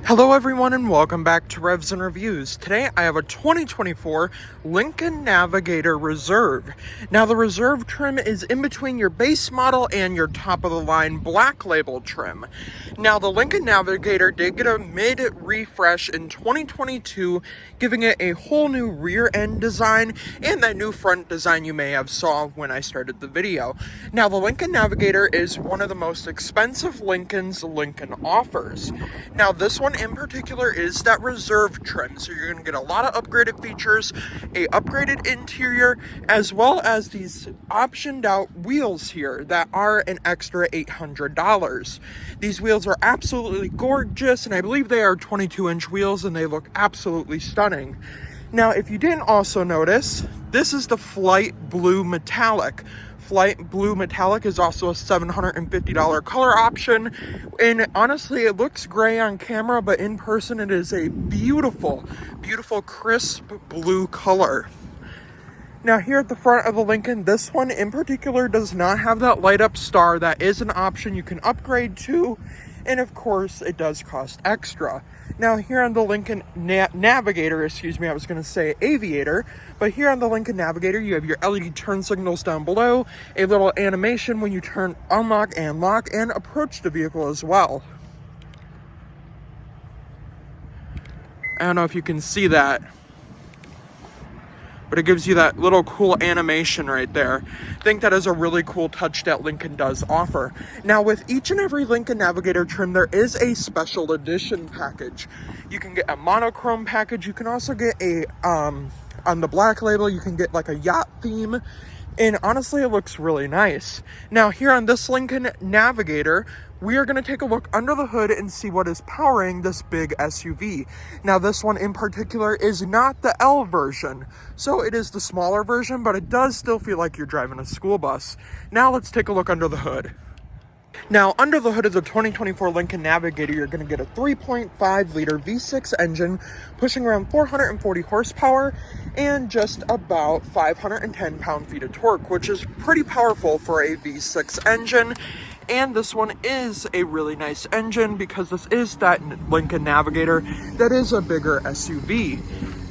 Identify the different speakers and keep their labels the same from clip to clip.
Speaker 1: Hello everyone and welcome back to Revs and Reviews. Today I have a 2024 Lincoln Navigator Reserve. Now the Reserve trim is in between your base model and your top of the line black label trim. Now the Lincoln Navigator did get a mid refresh in 2022, giving it a whole new rear end design and that new front design you may have saw when I started the video. Now the Lincoln Navigator is one of the most expensive Lincolns Lincoln offers. Now this one in particular is that Reserve trim, so you're going to get a lot of upgraded features, a upgraded interior, as well as these optioned out wheels here that are an extra $800. These wheels are absolutely gorgeous, and I believe they are 22-inch wheels, and they look absolutely stunning. Now, if you didn't also notice, this is the Flight Blue Metallic. Flight Blue Metallic is also a $750 color option, and honestly it looks gray on camera, but in person it is a beautiful crisp blue color. Now here at the front of the Lincoln, this one in particular does not have that light up star. That is an option you can upgrade to, and of course it does cost extra. Now here on the Lincoln Navigator, I was going to say Aviator, but here on the Lincoln Navigator you have your LED turn signals down below, a little animation when you turn unlock and lock and approach the vehicle as well. I don't know if you can see that, but it gives you that little cool animation right there. I think that is a really cool touch that Lincoln does offer. Now with each and every Lincoln Navigator trim, there is a special edition package. You can get a monochrome package. You can also get a, on the black label, you can get like a yacht theme. And honestly, it looks really nice. Now here on this Lincoln Navigator, we are going to take a look under the hood and see what is powering this big SUV. Now this one in particular is not the L version, so it is the smaller version, but it does still feel like you're driving a school bus. Now let's take a look under the hood. Now, under the hood of the 2024 Lincoln Navigator, you're going to get a 3.5-liter V6 engine pushing around 440 horsepower and just about 510 pound-feet of torque, which is pretty powerful for a V6 engine. And this one is a really nice engine because this is that Lincoln Navigator that is a bigger SUV.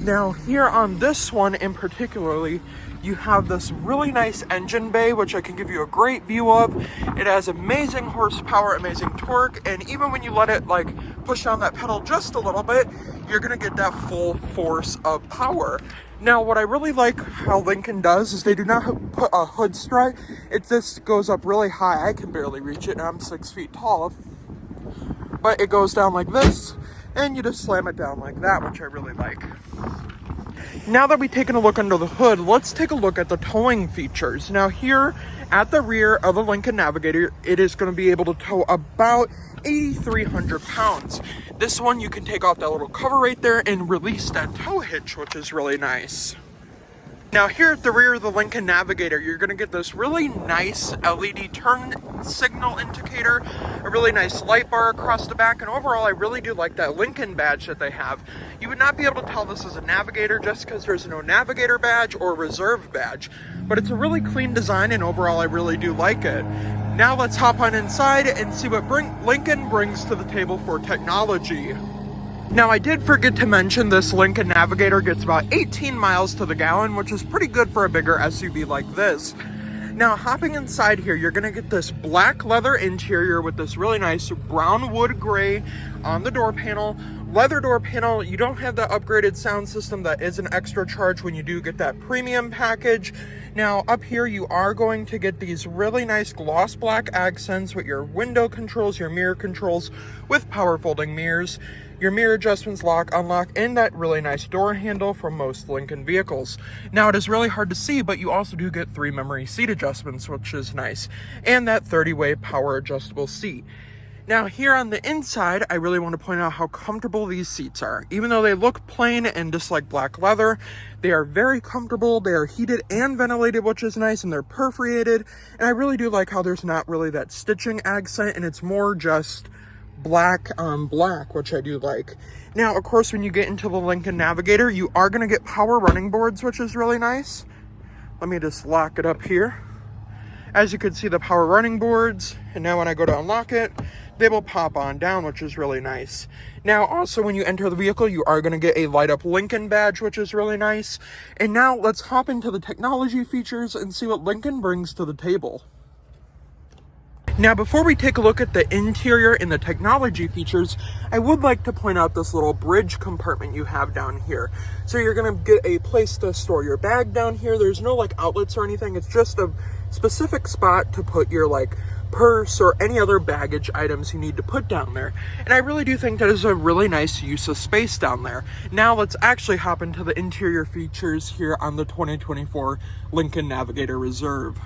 Speaker 1: Now, here on this one in particularly, you have this really nice engine bay, which I can give you a great view of. It has amazing horsepower, amazing torque, and even when you let it like push down that pedal just a little bit, you're gonna get that full force of power. Now, what I really like how Lincoln does is they do not put a hood strut. This goes up really high. I can barely reach it, and I'm 6 feet tall. But it goes down like this, and you just slam it down like that, which I really like. Now that we've taken a look under the hood, let's take a look at the towing features. Now here at the rear of the Lincoln Navigator, it is going to be able to tow about 8,300 pounds. This one, you can take off that little cover right there and release that tow hitch, which is really nice. Now here at the rear of the Lincoln Navigator, you're going to get this really nice LED turn signal indicator, a really nice light bar across the back, and overall I really do like that Lincoln badge that they have. You would not be able to tell this is a Navigator just because there's no Navigator badge or Reserve badge, but it's a really clean design and overall I really do like it. Now let's hop on inside and see what Lincoln brings to the table for technology. Now, I did forget to mention this Lincoln Navigator gets about 18 miles to the gallon, which is pretty good for a bigger SUV like this. Now, hopping inside here, you're going to get this black leather interior with this really nice brown wood gray on the door panel. Leather door panel, you don't have the upgraded sound system that is an extra charge when you do get that premium package. Now, up here, you are going to get these really nice gloss black accents with your window controls, your mirror controls with power folding mirrors. Your mirror adjustments, lock, unlock, and that really nice door handle from most Lincoln vehicles. Now, it is really hard to see, but you also do get 3 memory seat adjustments, which is nice, and that 30-way power adjustable seat. Now, here on the inside, I really want to point out how comfortable these seats are. Even though they look plain and just like black leather, they are very comfortable. They are heated and ventilated, which is nice, and they're perforated. And I really do like how there's not really that stitching accent, and it's more just black on black, which I do like. Now, of course, when you get into the Lincoln Navigator, you are going to get power running boards, which is really nice. Let me just lock it up here. As you can see, the power running boards, and now when I go to unlock it, they will pop on down, which is really nice. Now, also, when you enter the vehicle, you are going to get a light up Lincoln badge, which is really nice. And now let's hop into the technology features and see what Lincoln brings to the table. Now, before we take a look at the interior and the technology features, I would like to point out this little bridge compartment you have down here. So you're going to get a place to store your bag down here. There's no like outlets or anything. It's just a specific spot to put your like purse or any other baggage items you need to put down there. And I really do think that is a really nice use of space down there. Now let's actually hop into the interior features here on the 2024 Lincoln Navigator Reserve.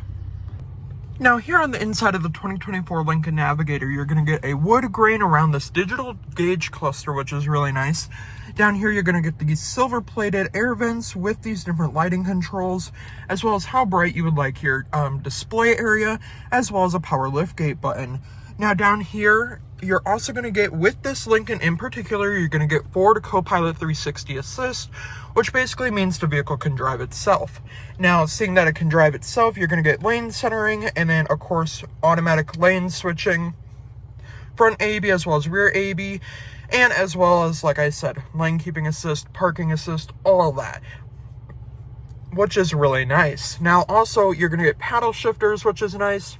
Speaker 1: Now here on the inside of the 2024 Lincoln Navigator, you're going to get a wood grain around this digital gauge cluster, which is really nice. Down here, you're going to get these silver plated air vents with these different lighting controls, as well as how bright you would like your display area, as well as a power liftgate button. Now down here, you're also going to get, with this Lincoln in particular, you're going to get Ford Copilot 360 Assist, which basically means the vehicle can drive itself. Now, seeing that it can drive itself, you're going to get lane centering, and then, of course, automatic lane switching, front AEB as well as rear AEB, and as well as, like I said, lane keeping assist, parking assist, all of that, which is really nice. Now, also, you're going to get paddle shifters, which is nice.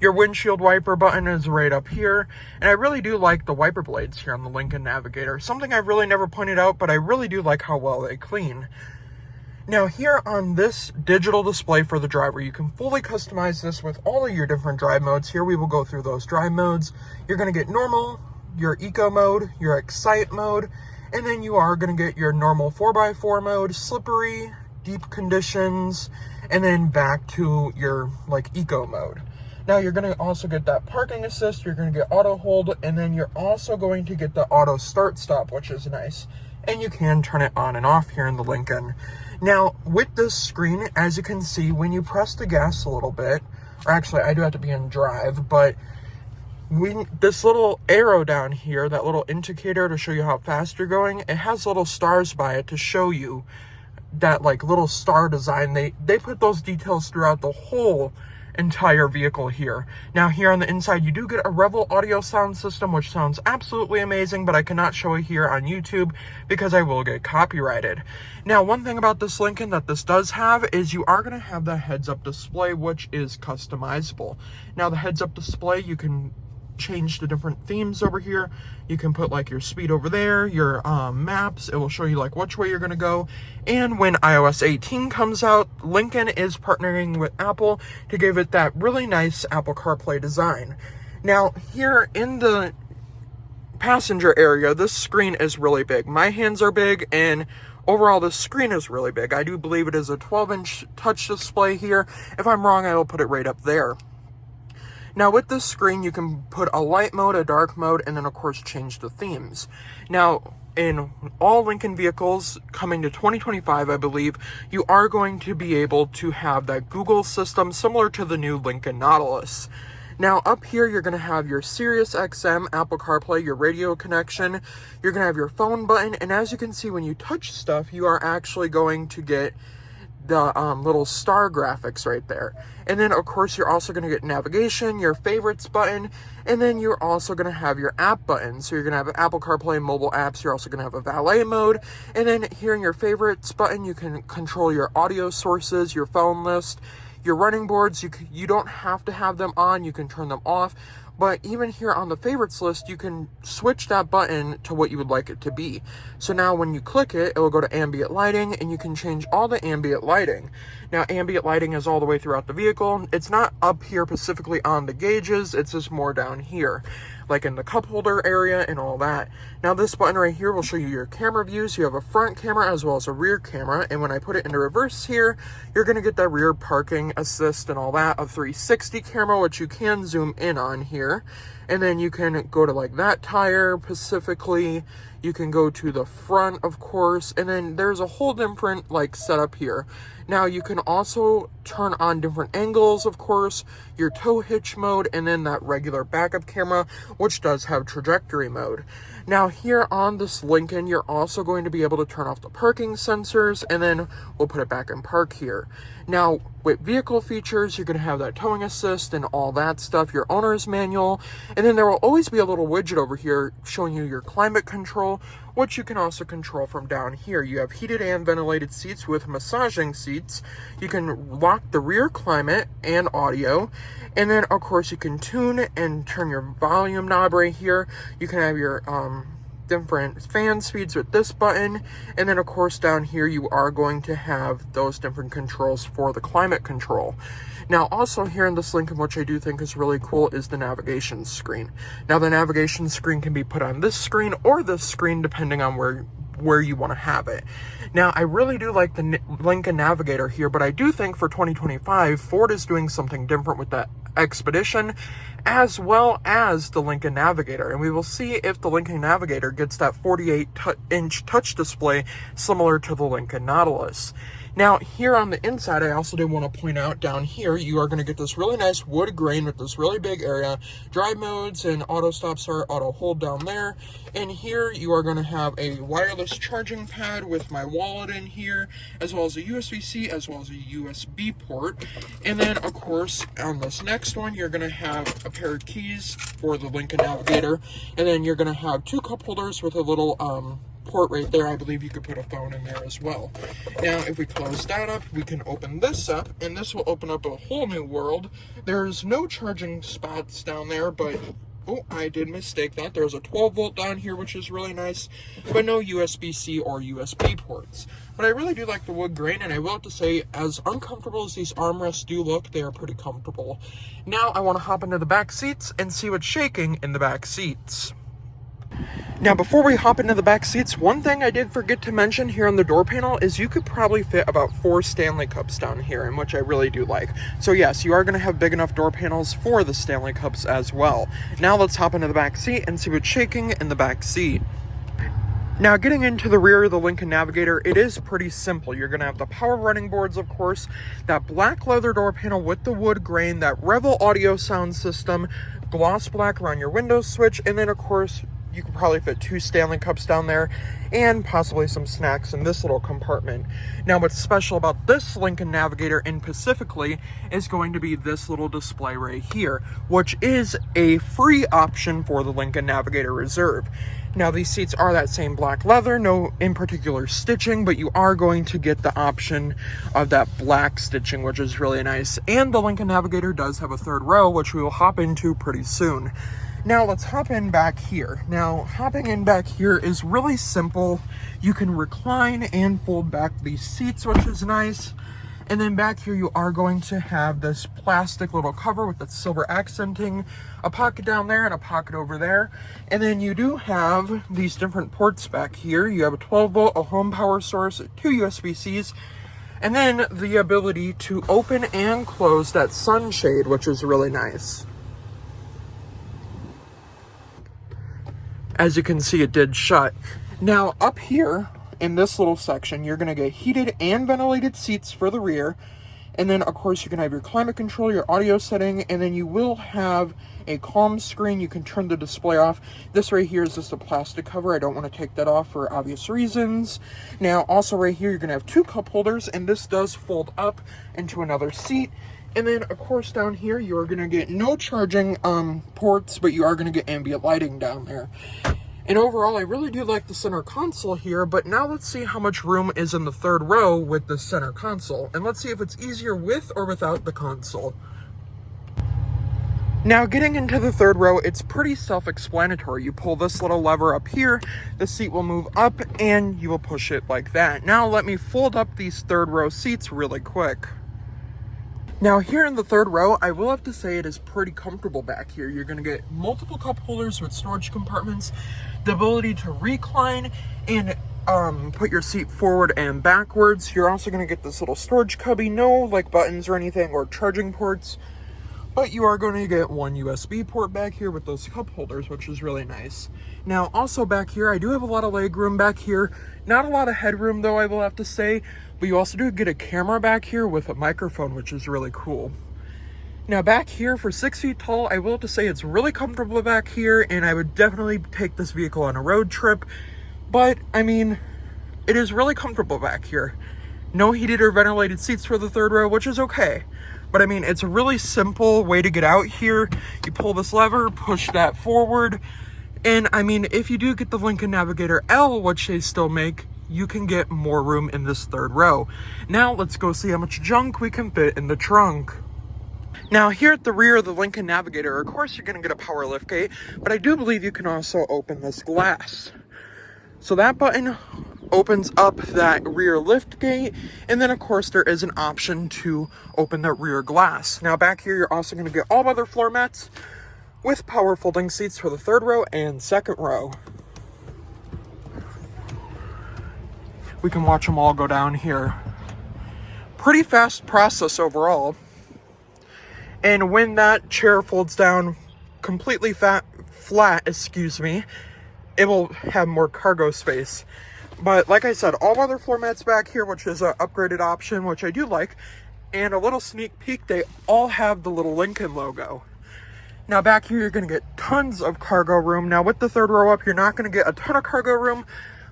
Speaker 1: Your windshield wiper button is right up here, and I really do like the wiper blades here on the Lincoln Navigator. Something I've really never pointed out, but I really do like how well they clean. Now here on this digital display for the driver, you can fully customize this with all of your different drive modes. Here we will go through those drive modes. You're going to get normal, your eco mode, your excite mode, and then you are going to get your normal 4x4 mode, slippery, deep conditions, and then back to your like eco mode. Now you're going to also get that parking assist, you're going to get auto hold, and then you're also going to get the auto start stop, which is nice. And you can turn it on and off here in the Lincoln. Now with this screen, as you can see, when you press the gas a little bit, or actually I do have to be in drive, but this little arrow down here, that little indicator to show you how fast you're going, it has little stars by it to show you that like little star design. They put those details throughout the whole entire vehicle here. Now here on the inside, you do get a Revel audio sound system, which sounds absolutely amazing, but I cannot show it here on YouTube because I will get copyrighted. Now, one thing about this Lincoln that this does have is you are going to have the heads-up display, which is customizable. Now, the heads-up display, you can change the different themes over here. You can put like your speed over there, your maps. It will show you like which way you're going to go. And when iOS 18 comes out, Lincoln is partnering with Apple to give it that really nice Apple CarPlay design. Now here in the passenger area, this screen is really big. My hands are big, and overall this screen is really big. I do believe it is a 12-inch touch display here. If I'm wrong, I will put it right up there. Now with this screen, you can put a light mode, a dark mode, and then of course change the themes. Now, in all Lincoln vehicles coming to 2025, I believe, you are going to be able to have that Google system similar to the new Lincoln Nautilus. Now up here, you're going to have your Sirius XM, Apple CarPlay, your radio connection. You're going to have your phone button, and as you can see, when you touch stuff, you are actually going to get the little star graphics right there. And then of course you're also going to get navigation, your favorites button, and then you're also going to have your app button. So you're going to have Apple CarPlay mobile apps. You're also going to have a valet mode, and then here in your favorites button, you can control your audio sources, your phone list, your running boards. You don't have to have them on, you can turn them off. But even here on the favorites list, you can switch that button to what you would like it to be. So now when you click it, it will go to ambient lighting, and you can change all the ambient lighting. Now, ambient lighting is all the way throughout the vehicle. It's not up here specifically on the gauges. It's just more down here, like in the cup holder area and all that. Now, this button right here will show you your camera views. You have a front camera as well as a rear camera. And when I put it into reverse here, you're going to get that rear parking assist and all that, a 360 camera, which you can zoom in on here. And then you can go to like that tire specifically. You can go to the front, of course, and then there's a whole different like setup here. Now you can also turn on different angles, of course, your tow hitch mode, and then that regular backup camera, which does have trajectory mode. Now here on this Lincoln, you're also going to be able to turn off the parking sensors, and then we'll put it back in park here. Now with vehicle features, you're going to have that towing assist and all that stuff, your owner's manual, and then there will always be a little widget over here showing you your climate control, which you can also control from down here. You have heated and ventilated seats with massaging seats. You can lock the rear climate and audio, and then of course you can tune and turn your volume knob right here. You can have your different fan speeds with this button, and then of course down here you are going to have those different controls for the climate control. Now also here in this Lincoln, which I do think is really cool, is the navigation screen. Now the navigation screen can be put on this screen or this screen depending on where you want to have it. Now I really do like the Lincoln Navigator here, but I do think for 2025 Ford is doing something different with that Expedition as well as the Lincoln Navigator, and we will see if the Lincoln Navigator gets that 48-inch touch display similar to the Lincoln Nautilus. Now here on the inside, I also did want to point out down here, you are going to get this really nice wood grain with this really big area, drive modes and auto stop start, auto hold down there. And here you are going to have a wireless charging pad with my wallet in here, as well as a USB-C, as well as a USB port. And then of course on this next one, you're going to have a pair of keys for the Lincoln Navigator, and then you're going to have two cup holders with a little port right there. I believe you could put a phone in there as well. Now if we close that up, we can open this up, and this will open up a whole new world. There's no charging spots down there, but oh, I did mistake that. There's a 12 volt down here, which is really nice, but no USB-C or USB ports. But I really do like the wood grain, and I will have to say, as uncomfortable as these armrests do look, they are pretty comfortable. Now I want to hop into the back seats and see what's shaking in the back seats. Now before we hop into the back seats, one thing I did forget to mention here on the door panel is you could probably fit about 4 Stanley Cups down here, and which I really do like. So yes, you are going to have big enough door panels for the Stanley Cups as well. Now let's hop into the back seat and see what's shaking in the back seat. Now getting into the rear of the Lincoln Navigator, it is pretty simple. You're going to have the power running boards, of course, that black leather door panel with the wood grain, that Revel audio sound system, gloss black around your window switch, and then of course you could probably fit 2 Stanley Cups down there and possibly some snacks in this little compartment. Now what's special about this Lincoln Navigator in specifically is going to be this little display right here, which is a free option for the Lincoln Navigator Reserve. Now these seats are that same black leather, no in particular stitching, but you are going to get the option of that black stitching, which is really nice. And the Lincoln Navigator does have a 3rd row, which we will hop into pretty soon. Now let's hop in back here. Now hopping in back here is really simple. You can recline and fold back these seats, which is nice. And then back here you are going to have this plastic little cover with the silver accenting, a pocket down there and a pocket over there. And then you do have these different ports back here. You have a 12 volt, a home power source, 2 USB-Cs, and then the ability to open and close that sunshade, which is really nice. As you can see, it did shut. Now up here in this little section, you're going to get heated and ventilated seats for the rear. And then of course you can have your climate control, your audio setting, and then you will have a calm screen. You can turn the display off. This right here is just a plastic cover. I don't want to take that off for obvious reasons. Now also right here, you're going to have 2 cup holders, and this does fold up into another seat. And then of course down here, you're going to get no charging ports, but you are going to get ambient lighting down there. And overall, I really do like the center console here, but now let's see how much room is in the 3rd row with the center console. And let's see if it's easier with or without the console. Now getting into the 3rd row, it's pretty self-explanatory. You pull this little lever up here, the seat will move up, and you will push it like that. Now let me fold up these 3rd row seats really quick. Now here in the 3rd row, I will have to say it is pretty comfortable back here. You're going to get multiple cup holders with storage compartments, the ability to recline and put your seat forward and backwards. You're also going to get this little storage cubby, no like buttons or anything or charging ports, but you are going to get 1 USB port back here with those cup holders, which is really nice. Now also back here, I do have a lot of leg room back here, not a lot of headroom though, I will have to say. But you also do get a camera back here with a microphone, which is really cool. Now back here for 6 feet tall, I will have to say it's really comfortable back here, and I would definitely take this vehicle on a road trip. But I mean, it is really comfortable back here. No heated or ventilated seats for the third row, which is okay. But I mean, it's a really simple way to get out here. You pull this lever, push that forward. And I mean, if you do get the Lincoln Navigator L, which they still make, you can get more room in this third row. Now let's go see how much junk we can fit in the trunk. Now here at the rear of the Lincoln Navigator, of course you're gonna get a power liftgate, but I do believe you can also open this glass. So that button opens up that rear lift gate, and then of course there is an option to open the rear glass. Now back here you're also going to get all weather floor mats with power folding seats for the third row and second row. We can watch them all go down here. Pretty fast process overall. And when that chair folds down completely flat, it will have more cargo space. But like I said, all weather floor mats back here, which is an upgraded option, which I do like. And a little sneak peek, they all have the little Lincoln logo. Now back here, you're gonna get tons of cargo room. Now with the third row up, you're not gonna get a ton of cargo room,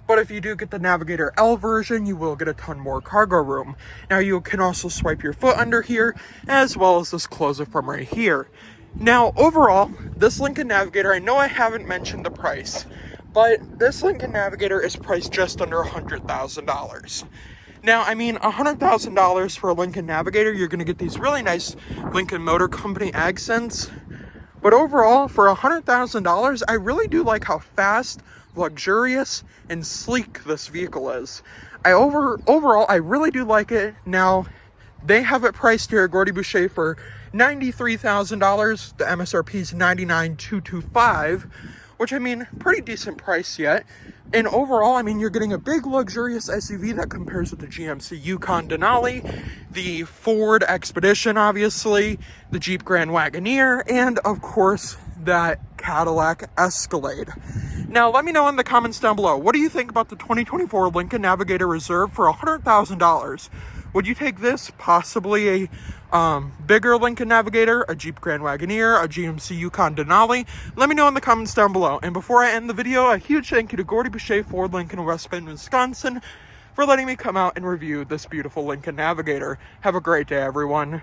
Speaker 1: but if you do get the Navigator L version, you will get a ton more cargo room. Now you can also swipe your foot under here, as well as just close it from right here. Now overall, this Lincoln Navigator, I know I haven't mentioned the price, but this Lincoln Navigator is priced just under $100,000. Now, I mean, $100,000 for a Lincoln Navigator, you're going to get these really nice Lincoln Motor Company accents. But overall, for $100,000, I really do like how fast, luxurious, and sleek this vehicle is. Overall, I really do like it. Now, they have it priced here at Gordie Boucher for $93,000. The MSRP is $99,225. Which, I mean, pretty decent price yet. And overall, I mean, you're getting a big luxurious SUV that compares with the GMC Yukon Denali, the Ford Expedition, obviously, the Jeep Grand Wagoneer, and of course, that Cadillac Escalade. Now, let me know in the comments down below, what do you think about the 2024 Lincoln Navigator Reserve for $100,000? Would you take this, possibly a bigger Lincoln Navigator, a Jeep Grand Wagoneer, a GMC Yukon Denali? Let me know in the comments down below. And before I end the video, a huge thank you to Gordie Boucher Ford Lincoln in West Bend, Wisconsin for letting me come out and review this beautiful Lincoln Navigator. Have a great day, everyone.